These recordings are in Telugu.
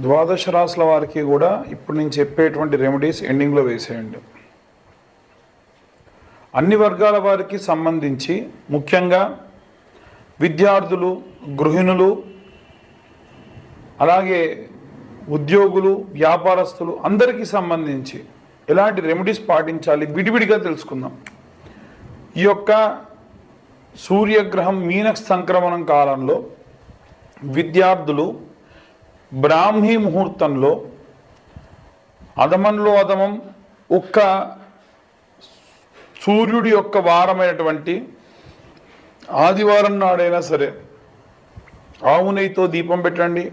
ద్వాదశ రాశుల వారికి కూడా ఇప్పుడు నేను చెప్పేటువంటి రెమెడీస్ ఎండింగ్లో వేసేయండి. అన్ని వర్గాల వారికి సంబంధించి ముఖ్యంగా విద్యార్థులు, గృహిణులు, అలాగే ఉద్యోగులు, వ్యాపారస్తులు అందరికీ సంబంధించి ఎలాంటి రెమెడీస్ పాటించాలి విడివిడిగా తెలుసుకుందాం. ఈ యొక్క సూర్యగ్రహం మీన సంక్రమణం కాలంలో విద్యార్థులు బ్రాహ్మీ ముహూర్తంలో అధమంలో అధమం ఒక్క సూర్యుడి యొక్క వారమైనటువంటి ఆదివారం నాడైనా సరే ఆవు నెయ్యితో దీపం పెట్టండి.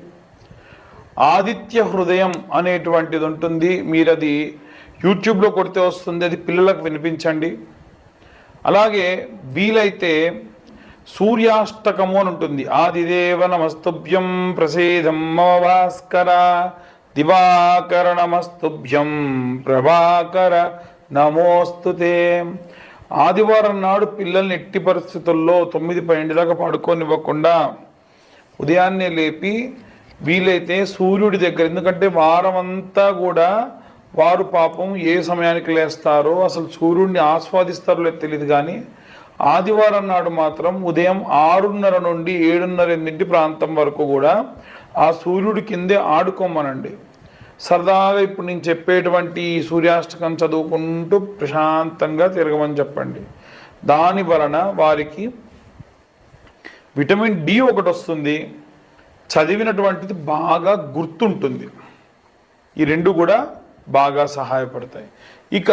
ఆదిత్య హృదయం అనేటువంటిది ఉంటుంది, మీరు అది యూట్యూబ్లో కొడితే వస్తుంది, అది పిల్లలకు వినిపించండి. అలాగే వీలైతే సూర్యాష్టకము అని ఉంటుంది. ఆదిదేవ నమస్తుభ్యం ప్రసేదం మమ భాస్కర, దివాకర నమస్తుభ్యం ప్రభాకర నమోస్తుతే. ఆదివారం నాడు పిల్లల్ని ఎట్టి పరిస్థితుల్లో 9-10 దాకా పడుకోనివ్వకుండా ఉదయాన్నే లేపి వీలైతే సూర్యుడి దగ్గర, ఎందుకంటే వారం అంతా కూడా వారు పాపం ఏ సమయానికి లేస్తారో అసలు సూర్యుడిని ఆస్వాదిస్తారో లేదు తెలియదు, కానీ ఆదివారం నాడు మాత్రం ఉదయం 6:30 నుండి 7:30 ప్రాంతం వరకు కూడా ఆ సూర్యుడి కిందే ఆడుకోమనండి. సరదాగా ఇప్పుడు నేను చెప్పేటువంటి ఈ సూర్యాష్టకం చదువుకుంటూ ప్రశాంతంగా తిరగమని చెప్పండి. దాని వలన వారికి విటమిన్ డి ఒకటి వస్తుంది, చదివినటువంటిది బాగా గుర్తుంటుంది. ఈ రెండు కూడా బాగా సహాయపడతాయి. ఇక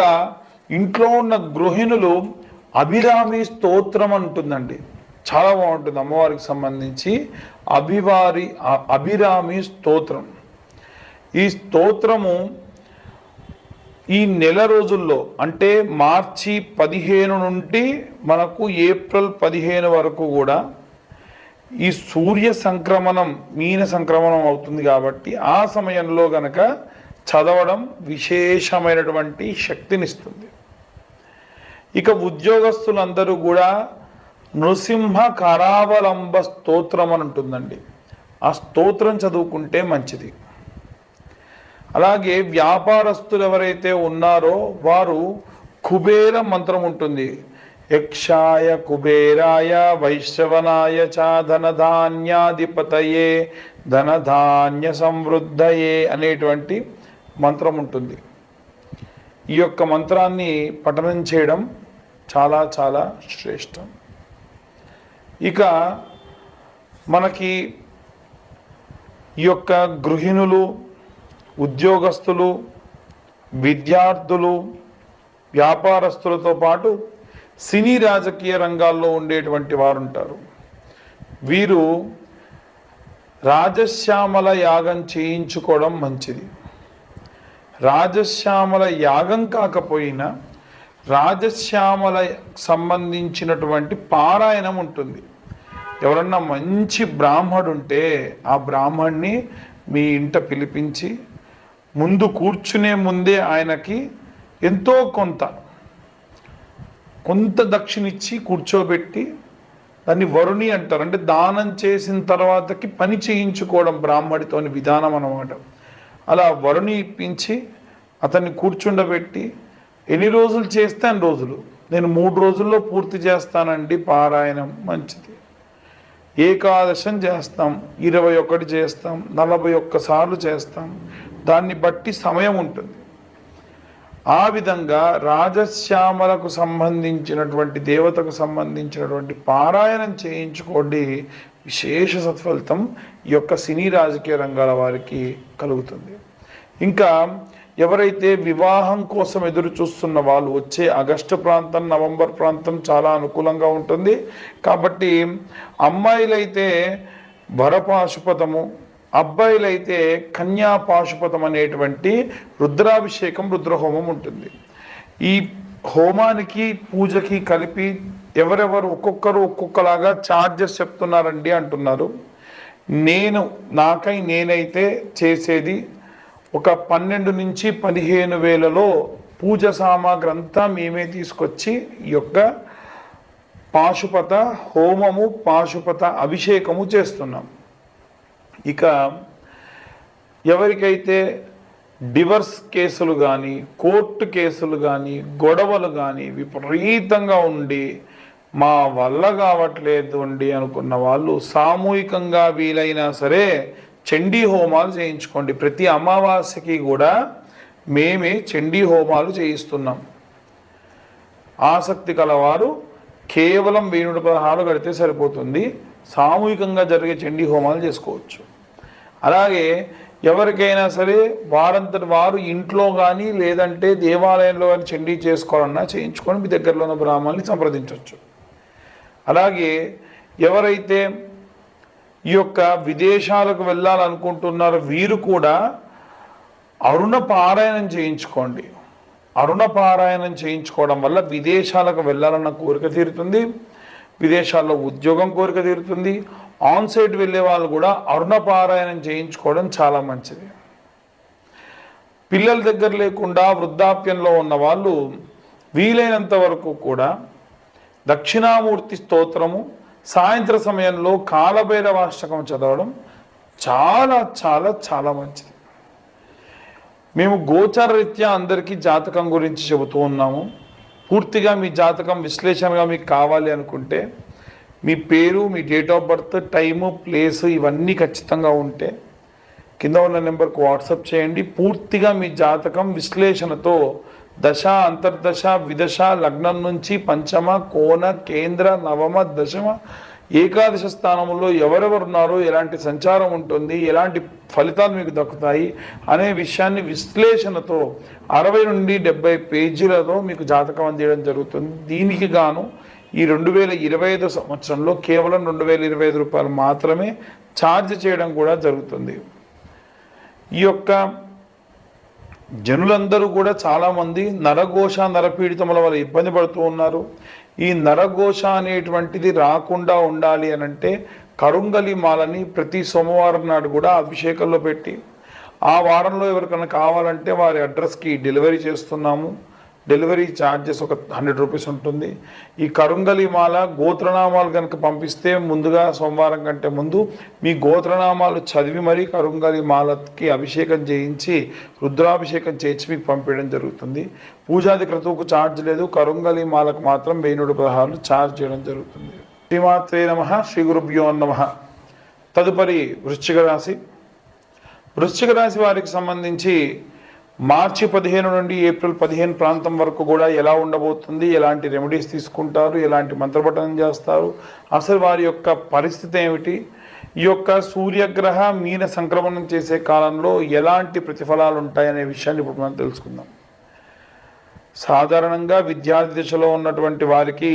ఇంట్లో ఉన్న గృహిణులు అభిరామి స్తోత్రం అంటుందండి, చాలా బాగుంటుంది. అమ్మవారికి సంబంధించి అభిరామి స్తోత్రం. ఈ స్తోత్రము ఈ నెల రోజుల్లో అంటే మార్చి 15 నుండి మనకు ఏప్రిల్ 15 వరకు కూడా ఈ సూర్య సంక్రమణం మీన సంక్రమణం అవుతుంది కాబట్టి ఆ సమయంలో గనక చదవడం విశేషమైనటువంటి శక్తినిస్తుంది. ఇక ఉద్యోగస్తులందరూ కూడా నృసింహ కరావలంబ స్తోత్రం అని ఉంటుందండి, ఆ స్తోత్రం చదువుకుంటే మంచిది. అలాగే వ్యాపారస్తులు ఎవరైతే ఉన్నారో వారు కుబేర మంత్రం ఉంటుంది. యక్షాయ కుబేరాయ వైశ్రవణాయ చ ధనధాన్యాధిపతయే ధనధాన్య సమృద్ధయే అనేటువంటి మంత్రం ఉంటుంది. ఈ యొక్క మంత్రాన్ని పఠనం చేయడం చాలా చాలా శ్రేష్టం. ఇక మనకి ఈ యొక్క గృహిణులు, ఉద్యోగస్తులు, విద్యార్థులు, వ్యాపారస్తులతో పాటు సినీ రాజకీయ రంగాల్లో ఉండేటువంటి వారు ఉంటారు. వీరు రాజశ్యామల యాగం చేయించుకోవడం మంచిది. రాజశ్యామల యాగం కాకపోయినా రాజశ్యామల సంబంధించినటువంటి పారాయణం ఉంటుంది. ఎవరన్నా మంచి బ్రాహ్మడు ఉంటే ఆ బ్రాహ్మణ్ణి మీ ఇంట పిలిపించి ముందు కూర్చునే ముందే ఆయనకి ఎంతో కొంత దక్షిణ ఇచ్చి కూర్చోబెట్టి, దాన్ని వరుణి అంటారు, అంటే దానం చేసిన తర్వాతకి పని చేయించుకోవడం బ్రాహ్మడితోని విధానం అన్నమాట. అలా వరుణి ఇప్పించి అతన్ని కూర్చుండబెట్టి ఎన్ని రోజులు చేస్తే అన్ని రోజులు, నేను 3 రోజుల్లో పూర్తి చేస్తానండి పారాయణం, మంచిది. ఏకాదశం చేస్తాం, 21 చేస్తాం, 41 సార్లు చేస్తాం, దాన్ని బట్టి సమయం ఉంటుంది. ఆ విధంగా రాజశ్యామలకు సంబంధించినటువంటి దేవతకు సంబంధించినటువంటి పారాయణం చేయించుకోండి, విశేష సత్ఫలితం ఈ యొక్క సినీ రాజకీయ రంగాల వారికి కలుగుతుంది. ఇంకా ఎవరైతే వివాహం కోసం ఎదురు చూస్తున్న వాళ్ళు వచ్చే ఆగస్టు ప్రాంతం, నవంబర్ ప్రాంతం చాలా అనుకూలంగా ఉంటుంది. కాబట్టి అమ్మాయిలైతే వరపాశుపతము, అబ్బాయిలైతే కన్యాపాశుపతం అనేటువంటి రుద్రాభిషేకం, రుద్రహోమం ఉంటుంది. ఈ హోమానికి పూజకి కలిపి ఎవరెవరు ఒక్కొక్కరు ఒక్కొక్కలాగా ఛార్జెస్ చెప్తున్నారండి అంటున్నారు. నేనైతే చేసేది ఒక 12 నుంచి 15 వేలలో పూజ సామాగ్రి అంతా మేమే తీసుకొచ్చి ఈ యొక్క పాశుపత హోమము, పాశుపత అభిషేకము చేస్తున్నాం. ఇక ఎవరికైతే డివర్స్ కేసులు కానీ కోర్టు కేసులు కానీ గొడవలు కానీ విపరీతంగా ఉండి మా వల్ల కావట్లేదు అండి అనుకున్న వాళ్ళు సామూహికంగా వీలైనా సరే చండీ హోమాలు చేయించుకోండి. ప్రతి అమావాస్యకి కూడా మేమే చండీ హోమాలు చేయిస్తున్నాం. ఆసక్తి కలవారు కేవలం 1016 కడితే సరిపోతుంది. సామూహికంగా జరిగే చండీ హోమాలు చేసుకోవచ్చు. అలాగే ఎవరికైనా సరే వారంతటి వారు ఇంట్లో కానీ లేదంటే దేవాలయంలో కానీ చండీ చేసుకోవాలన్నా చేయించుకొని మీ దగ్గరలో ఉన్న బ్రాహ్మణుల్ని సంప్రదించవచ్చు. అలాగే ఎవరైతే ఈ యొక్క విదేశాలకు వెళ్ళాలనుకుంటున్నారో వీరు కూడా అరుణ పారాయణం చేయించుకోండి. అరుణ పారాయణం చేయించుకోవడం వల్ల విదేశాలకు వెళ్ళాలన్న కోరిక తీరుతుంది, విదేశాల్లో ఉద్యోగం కోరిక తీరుతుంది. ఆన్ సైట్ వెళ్ళే వాళ్ళు కూడా అరుణ పారాయణం చేయించుకోవడం చాలా మంచిది. పిల్లల దగ్గర లేకుండా వృద్ధాప్యంలో ఉన్న వాళ్ళు వీలైనంత వరకు కూడా దక్షిణామూర్తి స్తోత్రము సాయంత్ర సమయంలో కాలభైరవాష్టకం చదవడం చాలా చాలా చాలా మంచిది. మేము గోచార రీత్యా అందరికీ జాతకం గురించి చెబుతూ ఉన్నాము. పూర్తిగా మీ జాతకం విశ్లేషణగా మీకు కావాలి అనుకుంటే మీ పేరు, మీ date of birth, time, place ఇవన్నీ ఖచ్చితంగా ఉంటే కింద ఉన్న నెంబర్కు వాట్సాప్ చేయండి. పూర్తిగా మీ జాతకం విశ్లేషణతో దశ, అంతర్దశ, విదశ, లగ్నం నుంచి పంచమ, కోణ, కేంద్ర, నవమ, దశమ, ఏకాదశ స్థానంలో ఎవరెవరు ఉన్నారో, ఎలాంటి సంచారం ఉంటుంది, ఎలాంటి ఫలితాలు మీకు దక్కుతాయి అనే విషయాన్ని విశ్లేషణతో 60 నుండి 70 పేజీలతో మీకు జాతకం అందించడం జరుగుతుంది. దీనికి గాను ఈ 2025 సంవత్సరంలో కేవలం 2025 రూపాయలు మాత్రమే ఛార్జ్ చేయడం కూడా జరుగుతుంది. ఈ యొక్క జనులందరూ కూడా చాలామంది నరఘోష, నరపీడితముల వల్ల ఇబ్బంది పడుతూ ఉన్నారు. ఈ నరఘోష అనేటువంటిది రాకుండా ఉండాలి అనంటే కరుంగలి మాలని ప్రతి సోమవారం నాడు కూడా అభిషేకంలో పెట్టి ఆ వారంలో ఎవరికైనా కావాలంటే వారి అడ్రస్కి డెలివరీ చేస్తున్నాము. డెలివరీ ఛార్జెస్ ఒక 100 రూపీస్ ఉంటుంది. ఈ కరుంగలి మాల గోత్రనామాలు కనుక పంపిస్తే ముందుగా సోమవారం కంటే ముందు మీ గోత్రనామాలు చదివి మరీ కరుంగలి మాలకి అభిషేకం చేయించి రుద్రాభిషేకం చేయించి మీకు పంపించడం జరుగుతుంది. పూజాది క్రతువుకు ఛార్జ్ లేదు, కరుంగలి మాలకు మాత్రం 1116 ఛార్జ్ చేయడం జరుగుతుంది. శ్రీమాత్రే నమః, శ్రీ గురుభ్యో నమః. తదుపరి వృశ్చిక రాశి. వృశ్చిక రాశి వారికి సంబంధించి మార్చి 15 నుండి ఏప్రిల్ 15 ప్రాంతం వరకు కూడా ఎలా ఉండబోతుంది, ఎలాంటి రెమెడీస్ తీసుకుంటారు, ఎలాంటి మంత్రపఠనం చేస్తారు, అసలు వారి యొక్క పరిస్థితి ఏమిటి, ఈ యొక్క సూర్యగ్రహ మీన సంక్రమణం చేసే కాలంలో ఎలాంటి ప్రతిఫలాలు ఉంటాయనే విషయాన్ని ఇప్పుడు మనం తెలుసుకుందాం. సాధారణంగా విద్యార్థి దశలో ఉన్నటువంటి వారికి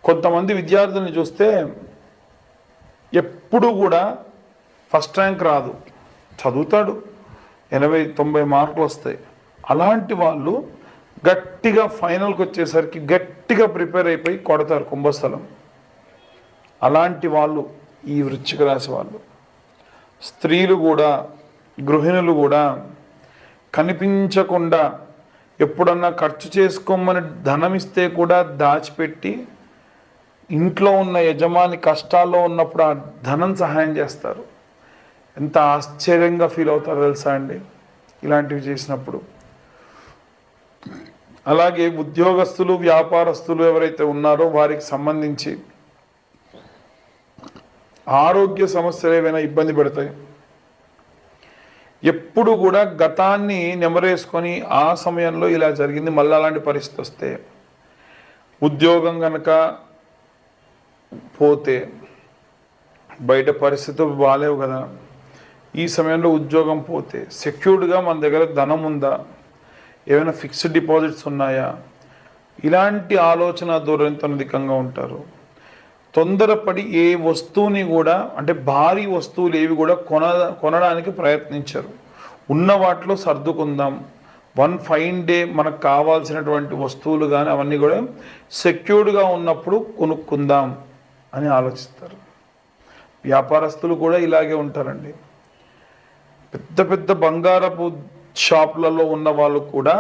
కొంతమంది విద్యార్థుల్ని చూస్తే ఎప్పుడు కూడా ఫస్ట్ ర్యాంక్ రాదు, చదువుతాడు, 80-90 మార్కులు వస్తాయి. అలాంటి వాళ్ళు గట్టిగా ఫైనల్కి వచ్చేసరికి గట్టిగా ప్రిపేర్ అయిపోయి కొడతారు కుంభస్థలం. అలాంటి వాళ్ళు ఈ వృశ్చిక రాశి వాళ్ళు. స్త్రీలు కూడా, గృహిణులు కూడా కనిపించకుండా ఎప్పుడన్నా ఖర్చు చేసుకోమని ధనం ఇస్తే కూడా దాచిపెట్టి ఇంట్లో ఉన్న యజమాని కష్టాల్లో ఉన్నప్పుడు ఆ ధనం సహాయం చేస్తారు. ఎంత ఆశ్చర్యంగా ఫీల్ అవుతారో తెలుసా అండి ఇలాంటివి చేసినప్పుడు. అలాగే ఉద్యోగస్తులు, వ్యాపారస్తులు ఎవరైతే ఉన్నారో వారికి సంబంధించి ఆరోగ్య సమస్యలు ఏవైనా ఇబ్బంది పెడతాయి. ఎప్పుడు కూడా గతాన్ని నెమరేసుకొని ఆ సమయంలో ఇలా జరిగింది, మళ్ళీ అలాంటి పరిస్థితి వస్తే, ఉద్యోగం కనుక పోతే బయట పరిస్థితులు బాగాలేవు కదా, ఈ సమయంలో ఉద్యోగం పోతే సెక్యూర్డ్గా మన దగ్గర ధనం ఉందా, ఏమైనా ఫిక్స్డ్ డిపాజిట్స్ ఉన్నాయా, ఇలాంటి ఆలోచన ధోరణితో అధికంగా ఉంటారు. తొందరపడి ఏ వస్తువుని కూడా, అంటే భారీ వస్తువులు ఏవి కూడా కొనడానికి ప్రయత్నించరు. ఉన్న వాటిలో సర్దుకుందాం, వన్ ఫైన్ డే మనకు కావాల్సినటువంటి వస్తువులు కానీ అవన్నీ కూడా సెక్యూర్డ్గా ఉన్నప్పుడు కొనుక్కుందాం అని ఆలోచిస్తారు. వ్యాపారస్తులు కూడా ఇలాగే ఉంటారండి. పెద్ద పెద్ద బంగారపు షాపులలో ఉన్న వాళ్ళు కూడా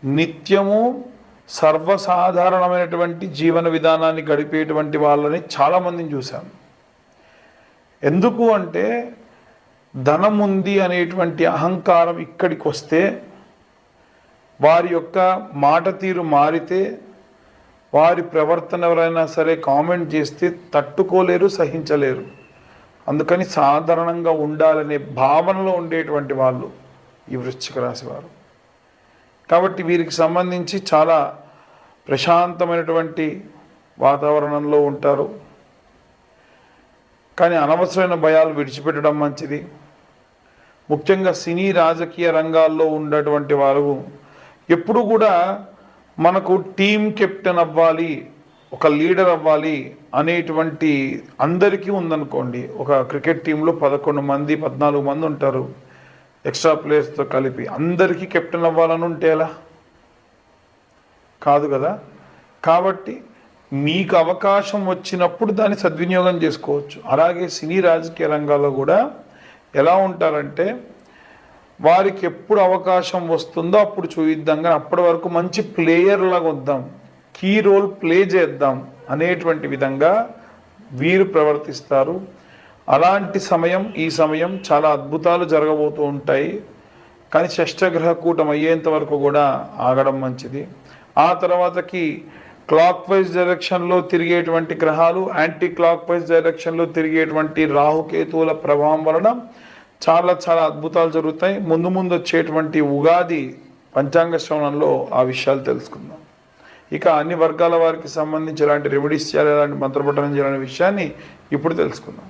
నిత్యము సర్వసాధారణమైనటువంటి జీవన విధానాన్ని గడిపేటువంటి వాళ్ళని చాలామందిని చూశాను. ఎందుకు అంటే ధనం ఉంది అనేటువంటి అహంకారం ఇక్కడికి వస్తే, వారి యొక్క మాట తీరు మారితే, వారి ప్రవర్తన ఎవరైనా సరే కామెంట్ చేస్తే తట్టుకోలేరు, సహించలేరు. అందుకని సాధారణంగా ఉండాలనే భావనలో ఉండేటువంటి వాళ్ళు ఈ వృశ్చిక రాశి వారు. కాబట్టి వీరికి సంబంధించి చాలా ప్రశాంతమైనటువంటి వాతావరణంలో ఉంటారు. కానీ అనవసరమైన భయాలు విడిచిపెట్టడం మంచిది. ముఖ్యంగా సినీ రాజకీయ రంగాల్లో ఉన్నటువంటి వారు ఎప్పుడు కూడా మనకు టీం కెప్టెన్ అవ్వాలి, ఒక లీడర్ అవ్వాలి అనేటువంటి అందరికీ ఉందనుకోండి. ఒక క్రికెట్ టీంలో 11 మంది 14 మంది ఉంటారు, ఎక్స్ట్రా ప్లేయర్స్తో కలిపి. అందరికీ కెప్టెన్ అవ్వాలని ఉంటే ఎలా? కాదు కదా. కాబట్టి మీకు అవకాశం వచ్చినప్పుడు దాన్ని సద్వినియోగం చేసుకోవచ్చు. అలాగే సినీ రాజకీయ రంగాల్లో కూడా ఎలా ఉంటారంటే, వారికి ఎప్పుడు అవకాశం వస్తుందో అప్పుడు చూయిద్దాం, కానీ అప్పటి వరకు మంచి ప్లేయర్ లాగా వద్దాం, కీ రోల్ ప్లే చేద్దాం అనేటువంటి విధంగా వీరు ప్రవర్తిస్తారు. అలాంటి సమయం ఈ సమయం చాలా అద్భుతాలు జరగబోతూ ఉంటాయి. కానీ షష్టగ్రహ కూటం అయ్యేంత వరకు కూడా ఆగడం మంచిది. ఆ తర్వాతకి క్లాక్ వైజ్ డైరెక్షన్లో తిరిగేటువంటి గ్రహాలు, యాంటీ క్లాక్ వైజ్ డైరెక్షన్లో తిరిగేటువంటి రాహుకేతువుల ప్రభావం వలన చాలా చాలా అద్భుతాలు జరుగుతాయి. ముందు ముందు వచ్చేటువంటి ఉగాది పంచాంగ శ్రవణంలో ఆ విషయాలు తెలుసుకుందాం. ఇక అన్ని వర్గాల వారికి సంబంధించి ఎలాంటి రెమెడీస్ చేయాలి, ఎలాంటి మంత్రపఠనం చేయాలనే విషయాన్ని ఇప్పుడు తెలుసుకుందాం.